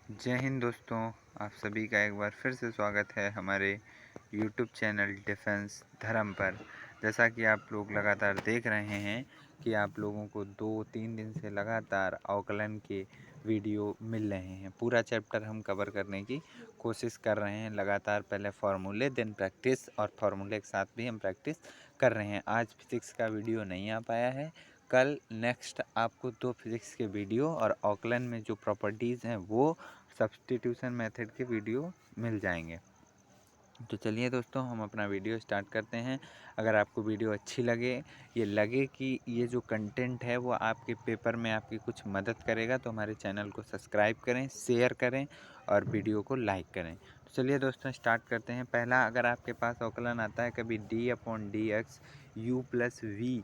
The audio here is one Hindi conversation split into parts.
जय हिंद दोस्तों। आप सभी का एक बार फिर से स्वागत है हमारे YouTube चैनल डिफेंस धर्म पर। जैसा कि आप लोग लगातार देख रहे हैं कि आप लोगों को 2-3 दिन से लगातार अवकलन के वीडियो मिल रहे हैं। पूरा चैप्टर हम कवर करने की कोशिश कर रहे हैं लगातार। पहले फार्मूले देन प्रैक्टिस, और फार्मूले के साथ भी हम प्रैक्टिस कर रहे हैं। आज फिजिक्स का वीडियो नहीं आ पाया है। कल नेक्स्ट आपको 2 फिजिक्स के वीडियो और अवकलन में जो प्रॉपर्टीज़ हैं वो सब्स्टिट्यूशन मेथड के वीडियो मिल जाएंगे। तो चलिए दोस्तों, हम अपना वीडियो स्टार्ट करते हैं। अगर आपको वीडियो अच्छी लगे, ये लगे कि ये जो कंटेंट है वो आपके पेपर में आपकी कुछ मदद करेगा, तो हमारे चैनल को सब्सक्राइब करें, शेयर करें और वीडियो को लाइक करें। तो चलिए दोस्तों, स्टार्ट करते हैं। पहला, अगर आपके पास अवकलन आता है कभी d/dx u+v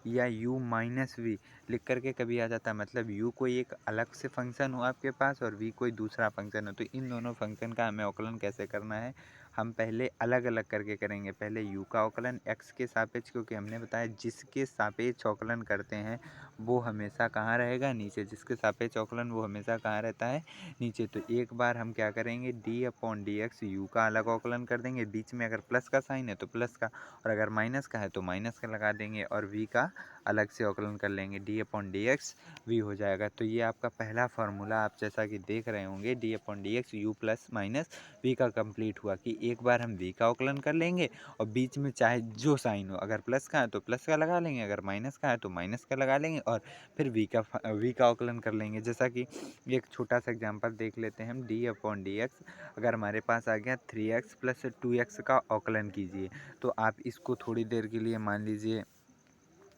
या u-v लिख करके कभी आ जाता है, मतलब u कोई एक अलग से फंक्शन हो आपके पास और v कोई दूसरा फंक्शन हो, तो इन दोनों फंक्शन का हमें अवकलन कैसे करना है, हम पहले अलग अलग करके करेंगे। पहले u का अवकलन x के सापेक्ष, क्योंकि हमने बताया जिसके सापेक्ष अवकलन करते हैं वो हमेशा कहाँ रहेगा, नीचे। जिसके सापेक्ष अवकलन वो हमेशा कहाँ रहता है, नीचे। तो एक बार हम क्या करेंगे, d/dx u का अलग अवकलन कर देंगे, बीच में अगर प्लस का साइन है तो प्लस का, और अगर माइनस का है तो माइनस का लगा देंगे, और v का अलग से अवकलन कर लेंगे, d/dx v हो जाएगा। तो ये आपका पहला फार्मूला आप जैसा कि देख रहे होंगे, d/dx u plus minus v का कंप्लीट हुआ कि एक बार हम v का अवकलन कर लेंगे और बीच में चाहे जो साइन हो, अगर प्लस का है तो प्लस का लगा लेंगे, अगर माइनस का है तो माइनस का लगा लेंगे, और फिर v का अवकलन कर लेंगे। जैसा कि एक छोटा सा एग्जांपल देख लेते हैं हम, d/dx अगर हमारे पास आ गया 3x प्लस 2x का अवकलन कीजिए। तो आप इसको थोड़ी देर के लिए मान लीजिए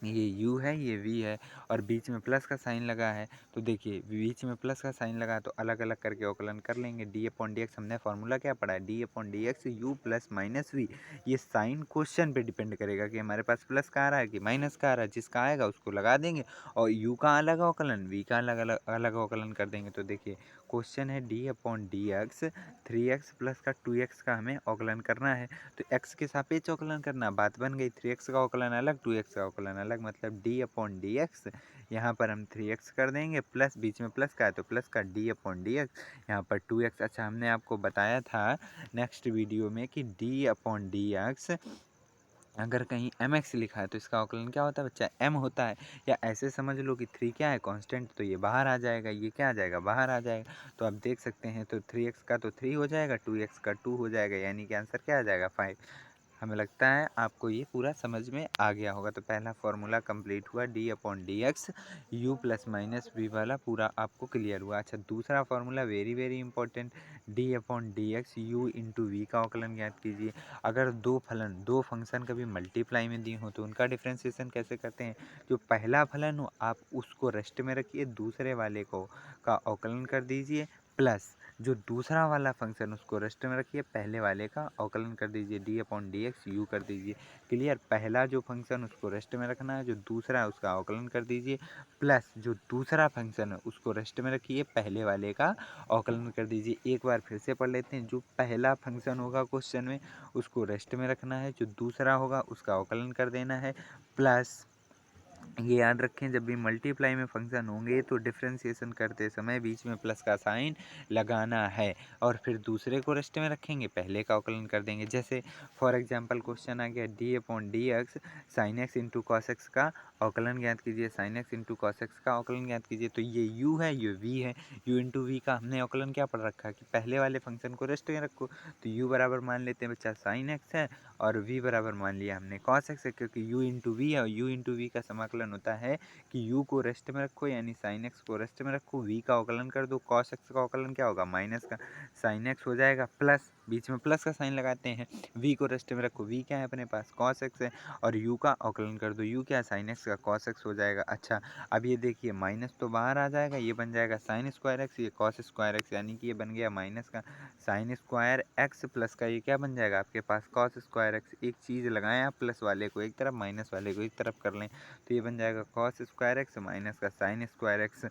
ये u है, ये v है, और बीच में प्लस का साइन लगा है। तो देखिए, बीच में प्लस का साइन लगा तो अलग अलग करके अवकलन कर लेंगे। d/dx हमने फार्मूला क्या पढ़ा है, d/dx u plus minus v। ये साइन क्वेश्चन पे डिपेंड करेगा कि हमारे पास प्लस का आ रहा है कि माइनस का आ रहा है। जिसका आएगा उसको लगा देंगे, और u का अलग अवकलन, v का अलग अलग अलग अवकलन कर देंगे। तो देखिए, क्वेश्चन है d/dx 3x प्लस का 2x का हमें अवकलन करना है। तो x के सापेक्ष अवकलन करना, बात बन गई। 3x का अवकलन अलग, 2x का अवकलन अलग, मतलब d/dx यहाँ पर हम 3x कर देंगे, प्लस बीच में प्लस का है तो प्लस का d/dx यहाँ पर 2x। अच्छा, हमने आपको बताया था नेक्स्ट वीडियो में कि d/dx अगर कहीं mx लिखा है तो इसका अवकलन क्या होता है बच्चा, m होता है। या ऐसे समझ लो कि 3 क्या है, कांस्टेंट, तो ये बाहर आ जाएगा, ये क्या आ जाएगा, बाहर आ जाएगा। तो आप देख सकते हैं, तो 3x का तो 3 हो जाएगा, 2x का 2 हो जाएगा, यानी कि आंसर क्या आ जाएगा, 5। हमें लगता है आपको ये पूरा समझ में आ गया होगा। तो पहला फॉर्मूला कंप्लीट हुआ, d/dx u plus minus v वाला पूरा आपको क्लियर हुआ। अच्छा, दूसरा formula very very important, d/dx u into v का अवकलन ज्ञात कीजिए। अगर दो फंक्शन कभी मल्टीप्लाई में दी हो तो उनका डिफ्रेंसिएशन कैसे करते हैं। जो पहला फलन हो आप उसको रेस्ट में रखिए, दूसरे वाले को का अवकलन कर दीजिए, प्लस जो दूसरा वाला फंक्शन उसको रेस्ट में रखिए, पहले वाले का अवकलन कर दीजिए, d/dx u कर दीजिए। क्लियर, पहला जो फंक्शन उसको रेस्ट में रखना है, जो दूसरा है उसका अवकलन कर दीजिए, प्लस जो दूसरा फंक्शन है उसको रेस्ट में रखिए, पहले वाले का अवकलन कर दीजिए। एक बार फिर से पढ़ लेते हैं, जो पहला फंक्शन होगा क्वेश्चन में उसको रेस्ट में रखना है, जो दूसरा होगा उसका अवकलन कर देना है, प्लस ये याद रखें, जब भी मल्टीप्लाई में फंक्शन होंगे तो डिफ्रेंशिएशन करते समय बीच में प्लस का साइन लगाना है, और फिर दूसरे को रेस्ट में रखेंगे, पहले का अवकलन कर देंगे। जैसे फॉर एग्जांपल क्वेश्चन आ गया, d/dx sin x into cos x का अवकलन ज्ञात कीजिए, sin x into cos x का अवकलन ज्ञात कीजिए। तो ये u है, ये v है, u इंटू वी का हमने अवकलन क्या पढ़ रखा है कि पहले वाले फंक्शन को रेस्ट में रखो। तो u बराबर मान लेते हैं बच्चा sin x है, और v बराबर मान लिया हमने cos x है, क्योंकि u इंटू वी है, और u इंटू वी का समाकलन होता है कि u को रेस्ट में रखो, यानी sin x को रेस्ट में रखो, v का अवकलन कर दो, cos x का अवकलन क्या होगा, माइनस का sin x हो जाएगा, प्लस बीच में प्लस का साइन लगाते हैं, v को रेस्ट में रखो, v क्या है अपने पास, cos x है, और u का अवकलन कर दो, u क्या है, sin x का cos x हो जाएगा। अच्छा, अब ये देखिए, माइनस तो बाहर आ जाएगा, ये बन जाएगा sin स्क्वायर x, ये cos स्क्वायर x, यानी कि ये बन गया माइनस का sin स्क्वायर x, प्लस का ये क्या बन जाएगा आपके पास cos स्क्वायर x। एक चीज़ लगाएं आप, प्लस वाले को एक तरफ, माइनस वाले को एक तरफ कर लें, तो ये बन जाएगा cos स्क्वायर x माइनस का sin स्क्वायर x।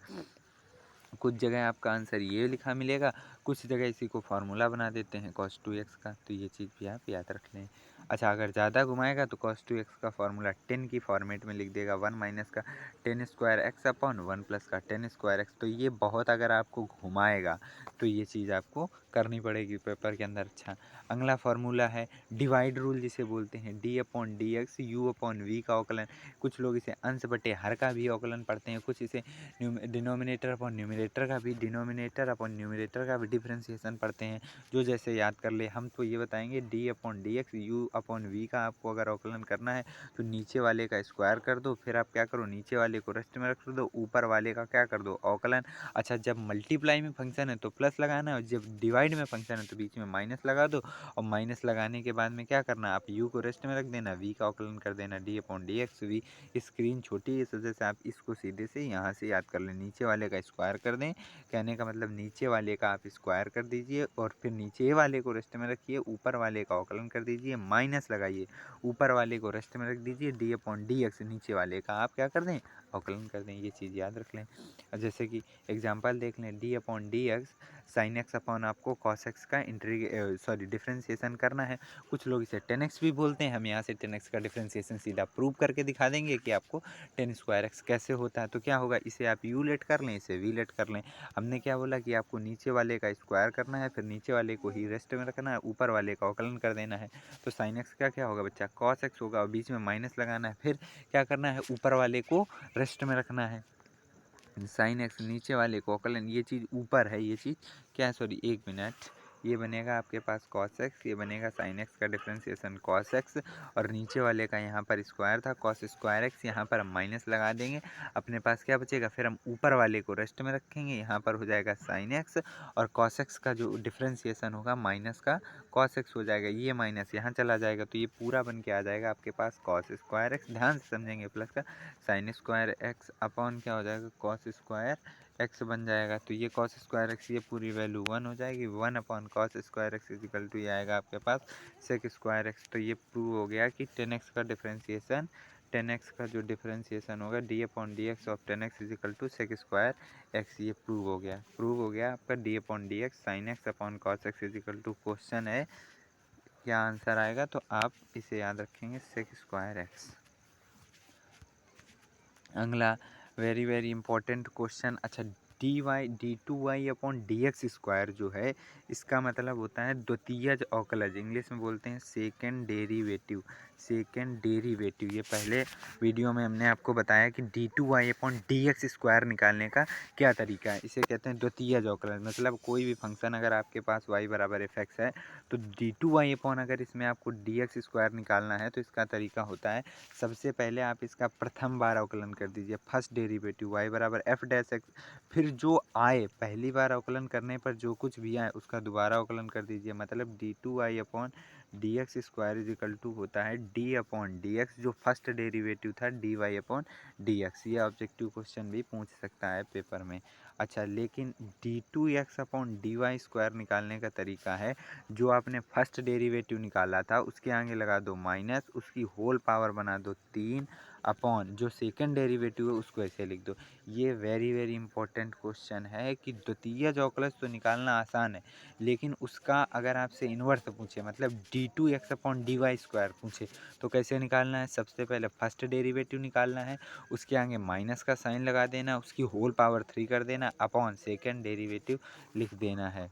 कुछ जगह आपका आंसर ये लिखा मिलेगा, कुछ जगह इसी को फार्मूला बना देते हैं cos 2x का, तो ये चीज़ भी आप याद रख लें। अच्छा अगर ज़्यादा घुमाएगा तो cos 2x का फॉर्मूला 10 की फॉर्मेट में लिख देगा, 1 माइनस का ten square x upon 1 plus का टेन स्क्वायर एक्स। तो ये बहुत अगर आपको घुमाएगा तो ये चीज़ आपको करनी पड़ेगी पेपर के अंदर। अच्छा अगला फार्मूला है डिवाइड रूल जिसे बोलते हैं, d upon d x u upon v का अवकलन। कुछ लोग इसे अंश बटे हर का भी अवकलन पढ़ते हैं, कुछ इसे डिनोमिनेटर अपॉन न्यूमिनेटर का भी, डिनोमिनेटर अपॉन न्यूमिनेटर का भी डिफ्रेंसिएशन पढ़ते हैं। जो जैसे याद कर ले, हम तो ये बताएंगे d upon d x u upon v का आपको अगर अवकलन करना है तो नीचे वाले का स्क्वायर कर दो, फिर आप क्या करो नीचे वाले को रेस्ट में रख दो, ऊपर वाले का क्या कर दो अवकलन। अच्छा जब मल्टीप्लाई में फंक्शन है तो प्लस लगाना है, और जब डिवाइड में फंक्शन है तो बीच में माइनस लगा दो, और माइनस लगाने के बाद में क्या करना है आप यू को रेस्ट में रख देना, वी का अवकलन कर देना d upon d x v. Screen छोटी है इस वजह से आप इसको सीधे से यहाँ से याद कर लें, नीचे वाले का स्क्वायर कर दें, कहने का मतलब नीचे वाले का आप स्क्वायर कर दीजिए और फिर नीचे वाले को रेस्ट में रखिए, ऊपर वाले का अवकलन कर दीजिए, माइनस लगाइए, ऊपर वाले को रेस्ट में रख दीजिए, डी अपॉन डी एक्स नीचे वाले का आप क्या कर दें अवकलन कर दें। ये चीज़ याद रख लें। जैसे कि एग्जांपल देख लें, D upon d x sine x upon आपको कॉस एक्स का डिफ्रेंसिएशन करना है। कुछ लोग इसे टेन एक्स भी बोलते हैं, हम यहाँ से टेन एक्स का डिफ्रेंसिएशन सीधा प्रूव करके दिखा देंगे कि आपको टेन स्क्वायर एक्स कैसे होता है। तो क्या होगा, इसे आप यू लेट कर लें, इसे वी लेट कर लें। हमने क्या बोला कि आपको नीचे वाले का स्क्वायर करना है, फिर नीचे वाले को ही रेस्ट में रखना है, ऊपर वाले का अवकलन कर देना है। तो साइन एक्स का क्या होगा बच्चा, कॉस एक्स होगा, और बीच में माइनस लगाना है, फिर क्या करना है ऊपर वाले को रेस्ट में रखना है, साइन एक्स नीचे वाले को अवकलन। ये चीज़ ऊपर है, ये चीज़ क्या है, सॉरी एक मिनट, ये बनेगा आपके पास कॉस एक्स, ये बनेगा साइन एक्स का डिफ्रेंसिएशन कॉस एक्स, और नीचे वाले का यहाँ पर स्क्वायर था कॉस स्क्वायर एक्स, यहाँ पर हम माइनस लगा देंगे, अपने पास क्या बचेगा, फिर हम ऊपर वाले को रेस्ट में रखेंगे, यहाँ पर हो जाएगा साइन एक्स, और कॉस एक्स का जो डिफ्रेंसिएशन होगा माइनस का कॉस एक्स हो जाएगा, ये माइनस यहाँ चला जाएगा, तो ये पूरा बन के आ जाएगा आपके पास कॉस स्क्वायर एक्स, ध्यान से समझेंगे, प्लस का साइन स्क्वायर एक्स अपॉन क्या हो जाएगा कॉस स्क्वायर एक्स बन जाएगा। तो ये कॉस स्क्वायर एक्स ये पूरी वैल्यू 1 हो जाएगी, 1 upon cos square x equal to ये आएगा आपके पास सेक स्क्वायर एक्स। तो ये प्रूव हो गया कि टेन एक्स का डिफ्रेंसिएशन, टेन एक्स का जो डिफ्रेंसिएशन होगा d upon d x of tan x equal to sec square x, ये प्रूव हो गया। प्रूव हो गया आपका d upon d x sine x upon cos x equal to, question है क्या आंसर आएगा, तो आप इसे याद रखेंगे सेक स्क्वायर एक्स। अगला वेरी वेरी इंपॉर्टेंट क्वेश्चन, अच्छा d y d two y upon d x square जो है इसका मतलब होता है द्वितीयज अवकलज, इंग्लिश में बोलते हैं सेकेंड डेरिवेटिव, सेकेंड डेरिवेटिव। ये पहले वीडियो में हमने आपको बताया कि d two y upon d x square निकालने का क्या तरीका है, इसे कहते हैं द्वितीयज अवकलज। मतलब कोई भी फंक्शन अगर आपके पास वाई बराबर एफ एक्स है तो डी टू वाई अपॉन अगर इसमें आपको डी एक्स स्क्वायर निकालना है तो इसका तरीका होता है, सबसे पहले आप इसका प्रथम बार अवकलन कर दीजिए, फर्स्ट डेरिवेटिव वाई बराबर एफ डैश एक्स, फिर जो आए पहली बार अवकलन करने पर जो कुछ भी आए उसका दोबारा अवकलन कर दीजिए, मतलब d two y upon d x square is equal to होता है डी अपॉन डी एक्स, जो फर्स्ट डेरिवेटिव था d y upon d x. ये ऑब्जेक्टिव क्वेश्चन भी पूछ सकता है पेपर में। अच्छा लेकिन d two x upon d y square निकालने का तरीका है, जो आपने फर्स्ट डेरिवेटिव निकाला था उसके आगे लगा दो माइनस, उसकी होल पावर बना दो 3 अपॉन जो सेकंड डेरिवेटिव है उसको ऐसे लिख दो। ये वेरी वेरी इंपॉर्टेंट क्वेश्चन है कि द्वितीय अवकलज तो निकालना आसान है, लेकिन उसका अगर आपसे इन्वर्स पूछे, मतलब d two x upon d y square पूछे तो कैसे निकालना है, सबसे पहले फर्स्ट डेरिवेटिव निकालना है, उसके आगे माइनस का साइन लगा देना, उसकी होल पावर 3 कर देना, अपॉन सेकेंड डेरिवेटिव लिख देना है।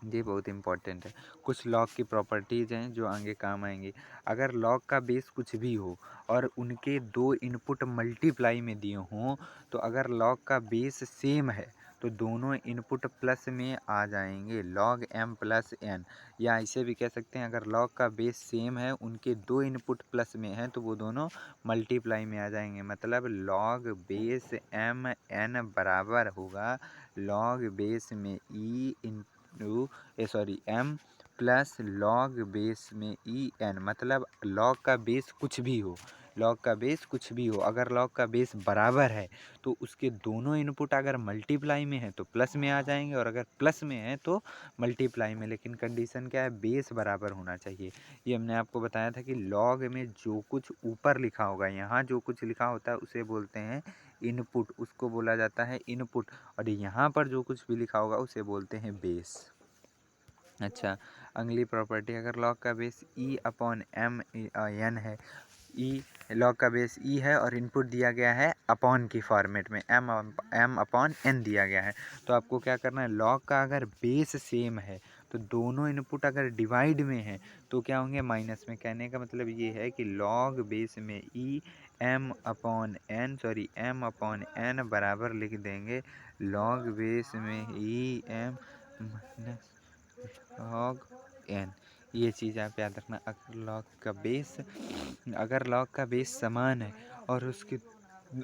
ये बहुत इंपॉर्टेंट है। कुछ लॉग की प्रॉपर्टीज़ हैं जो आगे काम आएंगी। अगर लॉग का बेस कुछ भी हो और उनके दो इनपुट मल्टीप्लाई में दिए हों, तो अगर लॉग का बेस सेम है तो दोनों इनपुट प्लस में आ जाएंगे, लॉग एम प्लस एन। या इसे भी कह सकते हैं अगर लॉग का बेस सेम है उनके दो इनपुट प्लस में हैं तो वो दोनों मल्टीप्लाई में आ जाएंगे, मतलब लॉग बेस एम एन बराबर होगा लॉग बेस में e m plus log base में ई एन। मतलब लॉग का बेस कुछ भी हो, लॉग का बेस कुछ भी हो, अगर लॉग का बेस बराबर है तो उसके दोनों इनपुट अगर मल्टीप्लाई में है तो प्लस में आ जाएंगे, और अगर प्लस में है तो मल्टीप्लाई में। लेकिन कंडीशन क्या है, बेस बराबर होना चाहिए। ये हमने आपको बताया था कि लॉग में जो कुछ ऊपर लिखा होगा, यहाँ जो कुछ लिखा होता है उसे बोलते हैं इनपुट, उसको बोला जाता है इनपुट, और यहाँ पर जो कुछ भी लिखा होगा उसे बोलते हैं बेस। अच्छा, अगली प्रॉपर्टी, अगर लॉग का base e upon m n है, ई लॉग का बेस ई है और इनपुट दिया गया है अपॉन की फॉर्मेट में, एम अपॉन एन दिया गया है, तो आपको क्या करना है, लॉग का अगर बेस सेम है तो दोनों इनपुट अगर डिवाइड में है तो क्या होंगे, माइनस में। कहने का मतलब ये है कि लॉग बेस में ई एम अपॉन एन बराबर लिख देंगे लॉग बेस में e m minus log n. ये चीज़ आप याद रखना। अगर लॉग का बेस समान है और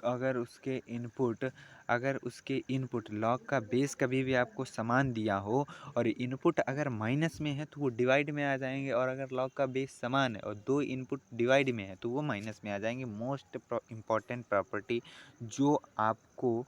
अगर उसके इनपुट लॉग का बेस कभी भी आपको समान दिया हो और इनपुट अगर माइनस में है तो वो डिवाइड में आ जाएंगे, और अगर लॉग का बेस समान है और दो इनपुट डिवाइड में है तो वो माइनस में आ जाएंगे। मोस्ट इम्पॉर्टेंट प्रॉपर्टी जो आपको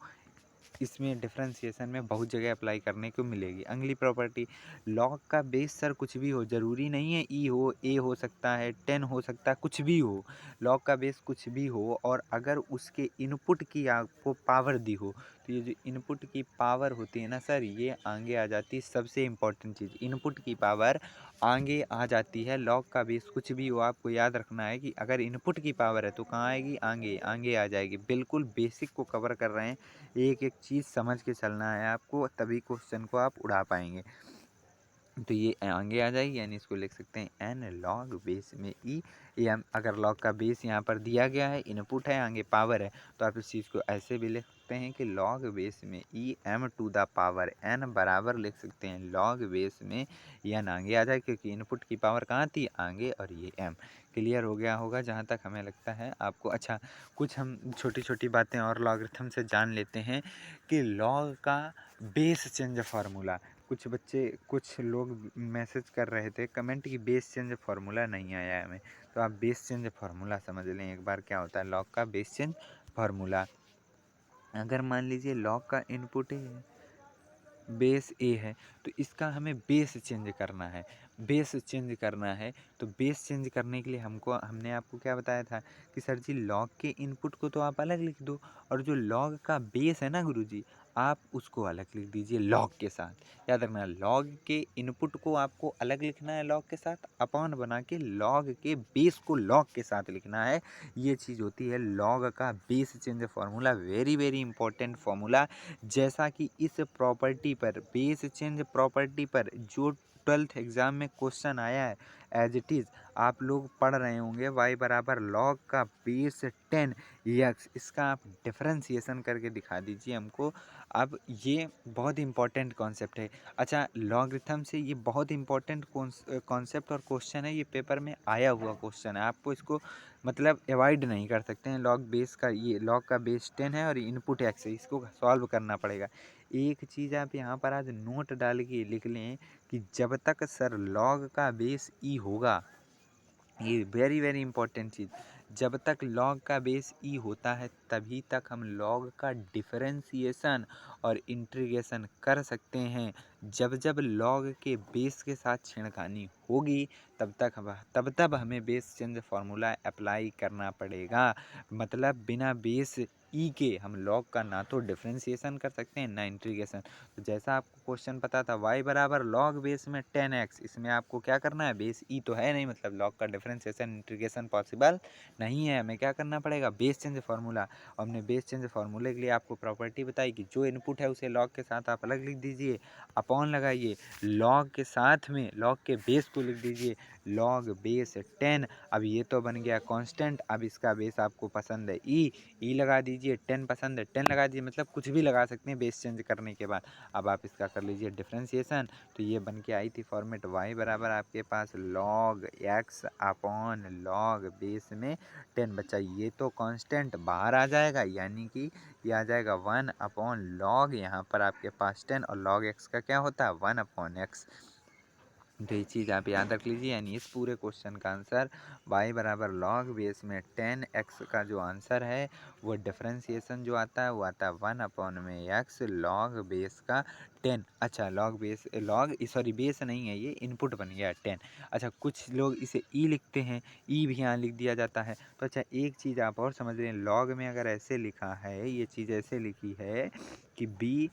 इसमें डिफरेंशिएशन में बहुत जगह अप्लाई करने को मिलेगी। अगली प्रॉपर्टी, लॉग का बेस सर कुछ भी हो, ज़रूरी नहीं है ई हो, ए हो सकता है, 10 हो सकता है, कुछ भी हो। लॉग का बेस कुछ भी हो और अगर उसके इनपुट की आपको पावर दी हो तो ये जो इनपुट की पावर होती है ना सर, ये आगे आ जाती है। सबसे इम्पॉर्टेंट चीज़, इनपुट की पावर आगे आ जाती है। लॉग का बेस कुछ भी हो, आपको याद रखना है कि अगर इनपुट की पावर है तो कहाँ आएगी, आगे आगे आ जाएगी। बिल्कुल बेसिक को कवर कर रहे हैं, एक एक चीज़ समझ के चलना है आपको, तभी क्वेश्चन को आप उड़ा पाएंगे। तो ये आगे आ जाएगी, यानी इसको लिख सकते हैं एन लॉग बेस में ई एम। अगर लॉग का बेस यहाँ पर दिया गया है, इनपुट है, आगे पावर है, तो आप इस चीज़ को ऐसे भी लिख सकते हैं कि लॉग बेस में e m to the power n बराबर लिख सकते हैं लॉग बेस में एन। आगे आ जाए क्योंकि इनपुट की पावर कहाँ थी, आगे, और ये एम। क्लियर हो गया होगा जहाँ तक हमें लगता है आपको। अच्छा, कुछ हम छोटी छोटी बातें और लॉगरिथम से जान लेते हैं कि लॉग का बेस चेंज फार्मूला। कुछ लोग मैसेज कर रहे थे कमेंट की बेस चेंज फार्मूला नहीं आया है हमें, तो आप बेस चेंज फार्मूला समझ लें एक बार क्या होता है लॉग का बेस चेंज फार्मूला। अगर मान लीजिए लॉग का इनपुट बेस ए है तो इसका हमें बेस चेंज करना है। तो बेस चेंज करने के लिए हमने आपको क्या बताया था कि सर जी लॉग के इनपुट को तो आप अलग लिख दो, और जो लॉग का बेस है ना गुरुजी, आप उसको अलग लिख दीजिए लॉग के साथ। याद रखना, लॉग के इनपुट को आपको अलग लिखना है लॉग के साथ, अपॉन बना के लॉग के बेस को लॉग के साथ लिखना है। ये चीज़ होती है लॉग का base change formula. Very very important formula. जैसा कि इस प्रॉपर्टी पर, बेस चेंज प्रॉपर्टी पर जो 12th एग्ज़ाम में क्वेश्चन आया है, एज इट इज़ आप लोग पढ़ रहे होंगे y बराबर लॉग का बेस 10 यक्स, इसका आप डिफरेंशिएशन करके दिखा दीजिए हमको। अब ये बहुत इंपॉर्टेंट कॉन्सेप्ट है। अच्छा, लॉगरिथम से ये बहुत इंपॉर्टेंट कॉन्सेप्ट और क्वेश्चन है, ये पेपर में आया हुआ क्वेश्चन है, आपको इसको मतलब अवॉइड नहीं कर सकते हैं। लॉग का बेस 10 है और इनपुट एक्स है, इसको सॉल्व करना पड़ेगा। एक चीज़ आप यहाँ पर आज नोट डाल के लिख लें कि जब तक सर लॉग का बेस ई होगा, ये वेरी वेरी इंपॉर्टेंट चीज़, जब तक लॉग का बेस ई होता है तभी तक हम लॉग का डिफरेंशिएशन और इंटीग्रेशन कर सकते हैं। जब जब लॉग के बेस के साथ छेड़खानी होगी तब हमें बेस चेंज फार्मूला अप्लाई करना पड़ेगा। मतलब बिना बेस ई के हम लॉग का ना तो डिफरेंशिएशन कर सकते हैं ना इंटीग्रेशन। तो जैसा आपको क्वेश्चन पता था y बराबर लॉग बेस में 10x, इसमें आपको क्या करना है, बेस ई तो है नहीं, मतलब लॉग का डिफरेंशिएशन इंटीग्रेशन पॉसिबल नहीं है, हमें क्या करना पड़ेगा, बेस चेंज फार्मूला। और हमने बेस चेंज फार्मूले के लिए आपको प्रॉपर्टी बताई कि जो इनपुट है उसे लॉग के साथ आप अलग लिख दीजिए, अपॉन लगाइए, लॉग के साथ में लॉग के बेस को लिख दीजिए लॉग बेस 10। अब ये तो बन गया कांस्टेंट। अब इसका बेस आपको पसंद है ई लगा दीजिए, 10 पसंद है 10 लगा दीजिए, मतलब कुछ भी लगा सकते हैं बेस चेंज करने के बाद। अब आप इसका कर लीजिए डिफरेंशिएशन, तो ये बन के आई थी फॉर्मेट y बराबर आपके पास log x upon log base में 10। बच्चा ये तो कांस्टेंट बाहर आ जाएगा, यानी कि ये आ जाएगा 1 अपॉन लॉग, यहाँ पर आपके पास 10, और लॉग x का क्या होता है 1 अपॉन x। तो ये चीज़ आप याद रख लीजिए, यानी इस पूरे क्वेश्चन का आंसर y बराबर लॉग बेस में 10x का जो आंसर है वो डिफरेंशिएशन जो आता है वो आता है 1 अपॉन में x लॉग बेस का 10। अच्छा, बेस नहीं है, ये इनपुट बन गया 10। अच्छा, कुछ लोग इसे ई लिखते हैं, ई भी यहाँ लिख दिया जाता है। तो अच्छा, एक चीज़ आप और समझ रहे हैं, लॉग में अगर ऐसे लिखा है, ये चीज़ ऐसे लिखी है कि b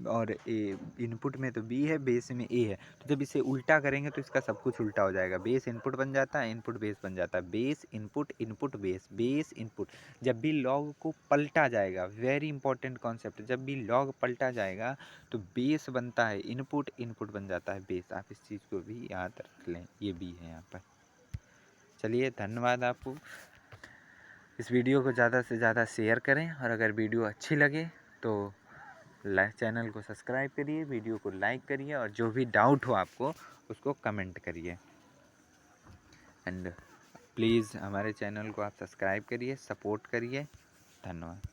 और ए इनपुट में तो बी है, बेस में ए है, तो जब इसे उल्टा करेंगे तो इसका सब कुछ उल्टा हो जाएगा। बेस इनपुट बन जाता है, इनपुट बेस बन जाता है, base input, input base, base input. जब भी लॉग को पलटा जाएगा, वेरी इंपॉर्टेंट कॉन्सेप्ट, जब भी लॉग पलटा जाएगा तो बेस बनता है इनपुट, इनपुट बन जाता है बेस। आप इस चीज़ को भी याद रख लें, ये बी है यहाँ पर। चलिए, धन्यवाद आपको। इस वीडियो को ज़्यादा से ज़्यादा शेयर करें, और अगर वीडियो अच्छी लगे तो चैनल को सब्सक्राइब करिए, वीडियो को लाइक करिए, और जो भी डाउट हो आपको उसको कमेंट करिए। एंड प्लीज़ हमारे चैनल को आप सब्सक्राइब करिए, सपोर्ट करिए। धन्यवाद।